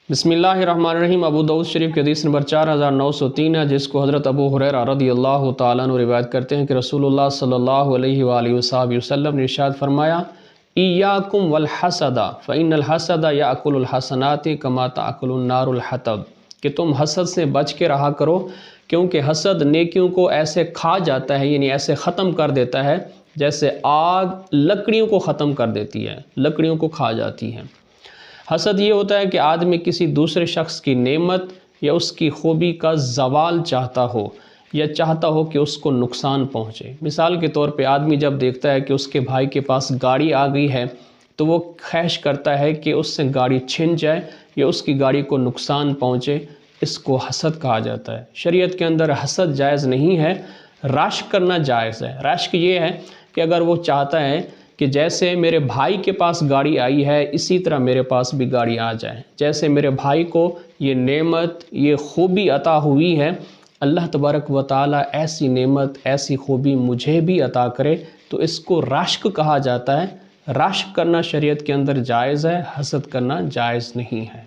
بسم اللہ الرحمن الرحیم۔ ابو داؤد شریف کی حدیث نمبر 4903 ہے، جس کو حضرت ابو ہریرہ رضی اللہ تعالیٰ عنہ روایت کرتے ہیں کہ رسول اللہ صلی اللہ علیہ وآلہ وسلم نے ارشاد فرمایا: ایاکم والحسد فإن الحسد یأکل الحسنات کما تأکل النار الحطب، کہ تم حسد سے بچ کے رہا کرو، کیونکہ حسد نیکیوں کو ایسے کھا جاتا ہے، یعنی ایسے ختم کر دیتا ہے جیسے آگ لکڑیوں کو ختم کر دیتی ہے، لکڑیوں کو کھا جاتی ہے۔ حسد یہ ہوتا ہے کہ آدمی کسی دوسرے شخص کی نعمت یا اس کی خوبی کا زوال چاہتا ہو، یا چاہتا ہو کہ اس کو نقصان پہنچے۔ مثال کے طور پہ آدمی جب دیکھتا ہے کہ اس کے بھائی کے پاس گاڑی آ گئی ہے تو وہ خواہش کرتا ہے کہ اس سے گاڑی چھن جائے یا اس کی گاڑی کو نقصان پہنچے، اس کو حسد کہا جاتا ہے۔ شریعت کے اندر حسد جائز نہیں ہے، رشک کرنا جائز ہے۔ رشک یہ ہے کہ اگر وہ چاہتا ہے کہ جیسے میرے بھائی کے پاس گاڑی آئی ہے اسی طرح میرے پاس بھی گاڑی آ جائے، جیسے میرے بھائی کو یہ نعمت، یہ خوبی عطا ہوئی ہے، اللہ تبارک و تعالیٰ ایسی نعمت، ایسی خوبی مجھے بھی عطا کرے، تو اس کو رشک کہا جاتا ہے۔ رشک کرنا شریعت کے اندر جائز ہے، حسد کرنا جائز نہیں ہے۔